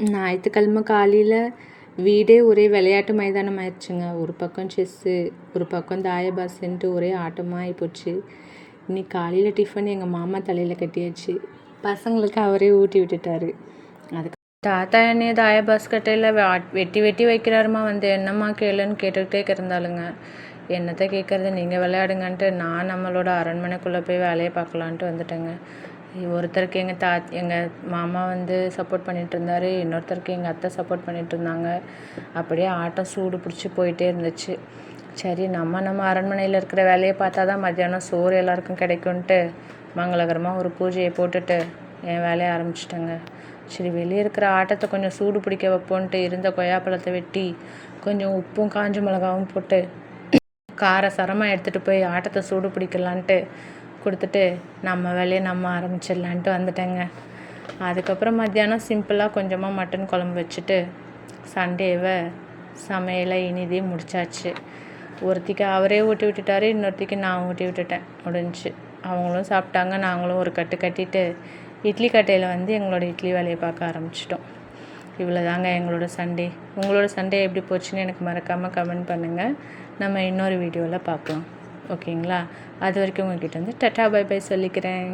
ஞாயிற்றுக்கிழமை காலையில் வீடே ஒரே விளையாட்டு மைதானம் ஆயிடுச்சுங்க. ஒரு பக்கம் செஸ்ஸு, ஒரு பக்கம் தாயபாசுன்ட்டு ஒரே ஆட்டமாக ஆகிப்போச்சு. இன்னைக்கு காலையில் டிஃபன் எங்கள் மாமா தலையில் கட்டியாச்சு. பசங்களுக்கு அவரே ஊட்டி விட்டுட்டாரு. அதுக்கு தாத்தா என்னைய தாயபாஸ் கட்டையில் வெட்டி வெட்டி வைக்கிறாருமா, வந்து என்னம்மா கேளுன்னு கேட்டுக்கிட்டே இருந்தாலுங்க. என்னத்தை கேட்குறது, நீங்கள் விளையாடுங்கன்ட்டு நான் நம்மளோட அரண்மனைக்குள்ளே போய் வேலையை பார்க்கலான்ட்டு வந்துட்டேங்க. ஒருத்தருக்கு எங்கள் மாமா வந்து சப்போர்ட் பண்ணிகிட்டு இருந்தார், இன்னொருத்தருக்கு எங்கள் அத்தை சப்போர்ட் பண்ணிகிட்டு இருந்தாங்க. அப்படியே ஆட்டம் சூடு பிடிச்சி போயிட்டே இருந்துச்சு. சரி, நம்ம அரண்மனையில் இருக்கிற வேலையை பார்த்தா தான் மத்தியானம் சோறு எல்லாருக்கும் கிடைக்கும்ன்ட்டு மங்களகரமாக ஒரு பூஜையை போட்டுட்டு என் வேலையை ஆரம்பிச்சிட்டேங்க. சரி, வெளியே இருக்கிற ஆட்டத்தை கொஞ்சம் சூடு பிடிக்க வைப்போன்ட்டு இருந்த கொய்யாப்பழத்தை வெட்டி கொஞ்சம் உப்பும் காஞ்ச மிளகாவும் போட்டு கார சரமாக எடுத்துகிட்டு போய் ஆட்டத்தை சூடு பிடிக்கலான்ட்டு கொடுத்துட்டு நம்ம வேலையை நம்ம ஆரம்பிச்சிடலான்ட்டு வந்துட்டேங்க. அதுக்கப்புறம் மத்தியானம் சிம்பிளாக கொஞ்சமாக மட்டன் குழம்பு வச்சுட்டு சண்டேவை சமையலை இனிதே முடிச்சாச்சு. ஒருத்திக்கு அவரே ஊட்டி விட்டுட்டாரு, இன்னொருத்திக்கு நான் ஊட்டி விட்டுட்டேன். முடிஞ்சு அவங்களும் சாப்பிட்டாங்க. நாங்களும் ஒரு கட்டு கட்டிட்டு இட்லி கட்டையில் வந்து எங்களோட இட்லி வேலையை பார்க்க ஆரம்பிச்சிட்டோம். இவ்வளோ தாங்க எங்களோட சண்டே. உங்களோட சண்டே எப்படி போச்சுன்னு எனக்கு மறக்காமல் கமெண்ட் பண்ணுங்கள். நம்ம இன்னொரு வீடியோவில் பார்க்கலாம். ஓகேங்களா? அது வரைக்கும் உங்கள்கிட்ட வந்து டட்டா பை பை சொல்லிக்கிறேன்.